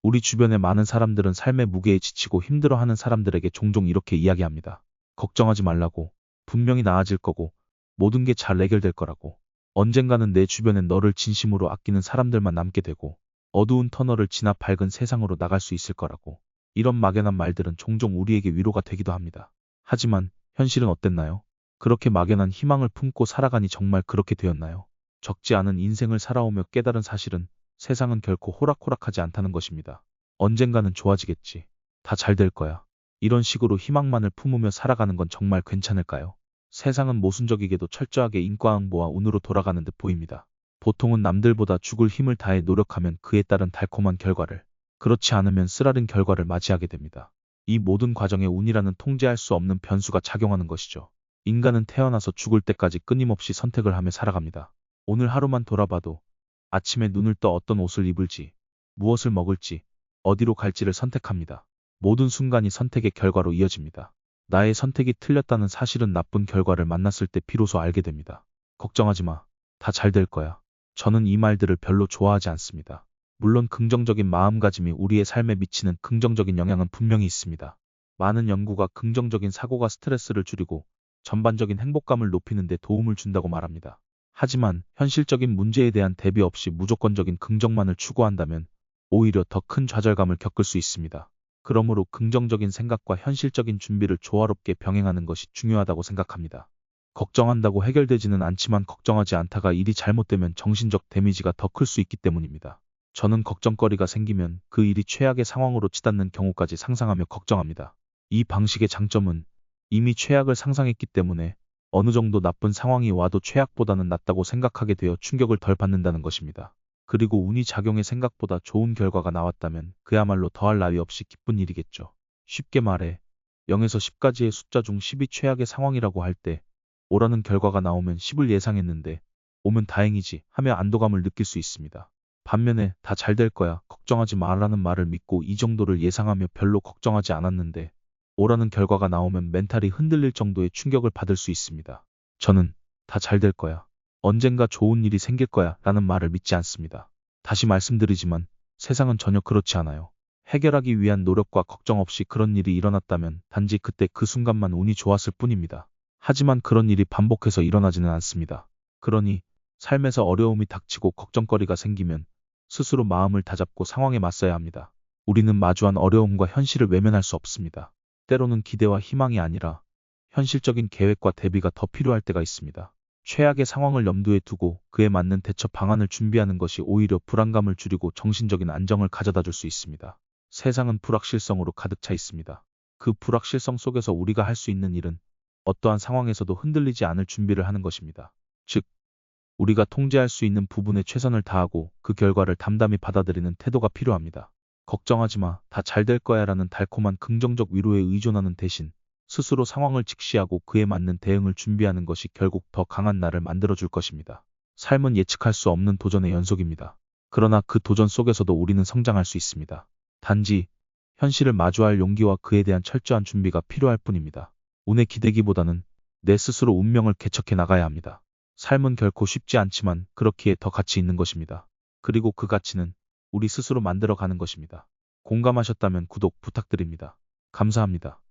우리 주변의 많은 사람들은 삶의 무게에 지치고 힘들어하는 사람들에게 종종 이렇게 이야기합니다. 걱정하지 말라고. 분명히 나아질 거고, 모든 게 잘 해결될 거라고. 언젠가는 내 주변엔 너를 진심으로 아끼는 사람들만 남게 되고, 어두운 터널을 지나 밝은 세상으로 나갈 수 있을 거라고. 이런 막연한 말들은 종종 우리에게 위로가 되기도 합니다. 하지만 현실은 어땠나요? 그렇게 막연한 희망을 품고 살아가니 정말 그렇게 되었나요? 적지 않은 인생을 살아오며 깨달은 사실은 세상은 결코 호락호락하지 않다는 것입니다. 언젠가는 좋아지겠지. 다 잘 될 거야. 이런 식으로 희망만을 품으며 살아가는 건 정말 괜찮을까요? 세상은 모순적이게도 철저하게 인과응보와 운으로 돌아가는 듯 보입니다. 보통은 남들보다 죽을 힘을 다해 노력하면 그에 따른 달콤한 결과를, 그렇지 않으면 쓰라린 결과를 맞이하게 됩니다. 이 모든 과정에 운이라는 통제할 수 없는 변수가 작용하는 것이죠. 인간은 태어나서 죽을 때까지 끊임없이 선택을 하며 살아갑니다. 오늘 하루만 돌아봐도 아침에 눈을 떠 어떤 옷을 입을지, 무엇을 먹을지, 어디로 갈지를 선택합니다. 모든 순간이 선택의 결과로 이어집니다. 나의 선택이 틀렸다는 사실은 나쁜 결과를 만났을 때 비로소 알게 됩니다. 걱정하지 마. 다 잘 될 거야. 저는 이 말들을 별로 좋아하지 않습니다. 물론 긍정적인 마음가짐이 우리의 삶에 미치는 긍정적인 영향은 분명히 있습니다. 많은 연구가 긍정적인 사고가 스트레스를 줄이고 전반적인 행복감을 높이는 데 도움을 준다고 말합니다. 하지만 현실적인 문제에 대한 대비 없이 무조건적인 긍정만을 추구한다면 오히려 더 큰 좌절감을 겪을 수 있습니다. 그러므로 긍정적인 생각과 현실적인 준비를 조화롭게 병행하는 것이 중요하다고 생각합니다. 걱정한다고 해결되지는 않지만 걱정하지 않다가 일이 잘못되면 정신적 데미지가 더 클 수 있기 때문입니다. 저는 걱정거리가 생기면 그 일이 최악의 상황으로 치닫는 경우까지 상상하며 걱정합니다. 이 방식의 장점은 이미 최악을 상상했기 때문에 어느 정도 나쁜 상황이 와도 최악보다는 낫다고 생각하게 되어 충격을 덜 받는다는 것입니다. 그리고 운이 작용해 생각보다 좋은 결과가 나왔다면 그야말로 더할 나위 없이 기쁜 일이겠죠. 쉽게 말해 0에서 10까지의 숫자 중 10이 최악의 상황이라고 할 때 오라는 결과가 나오면 10을 예상했는데 오면 다행이지 하며 안도감을 느낄 수 있습니다. 반면에 다 잘 될 거야, 걱정하지 마라는 말을 믿고 이 정도를 예상하며 별로 걱정하지 않았는데 오라는 결과가 나오면 멘탈이 흔들릴 정도의 충격을 받을 수 있습니다. 저는 다 잘 될 거야, 언젠가 좋은 일이 생길 거야 라는 말을 믿지 않습니다. 다시 말씀드리지만 세상은 전혀 그렇지 않아요. 해결하기 위한 노력과 걱정 없이 그런 일이 일어났다면 단지 그때 그 순간만 운이 좋았을 뿐입니다. 하지만 그런 일이 반복해서 일어나지는 않습니다. 그러니 삶에서 어려움이 닥치고 걱정거리가 생기면 스스로 마음을 다잡고 상황에 맞서야 합니다. 우리는 마주한 어려움과 현실을 외면할 수 없습니다. 때로는 기대와 희망이 아니라 현실적인 계획과 대비가 더 필요할 때가 있습니다. 최악의 상황을 염두에 두고 그에 맞는 대처 방안을 준비하는 것이 오히려 불안감을 줄이고 정신적인 안정을 가져다 줄 수 있습니다. 세상은 불확실성으로 가득 차 있습니다. 그 불확실성 속에서 우리가 할 수 있는 일은 어떠한 상황에서도 흔들리지 않을 준비를 하는 것입니다. 즉, 우리가 통제할 수 있는 부분에 최선을 다하고 그 결과를 담담히 받아들이는 태도가 필요합니다. 걱정하지 마, 다 잘 될 거야 라는 달콤한 긍정적 위로에 의존하는 대신 스스로 상황을 직시하고 그에 맞는 대응을 준비하는 것이 결국 더 강한 나를 만들어줄 것입니다. 삶은 예측할 수 없는 도전의 연속입니다. 그러나 그 도전 속에서도 우리는 성장할 수 있습니다. 단지 현실을 마주할 용기와 그에 대한 철저한 준비가 필요할 뿐입니다. 운에 기대기보다는 내 스스로 운명을 개척해 나가야 합니다. 삶은 결코 쉽지 않지만 그렇기에 더 가치 있는 것입니다. 그리고 그 가치는 우리 스스로 만들어가는 것입니다. 공감하셨다면 구독 부탁드립니다. 감사합니다.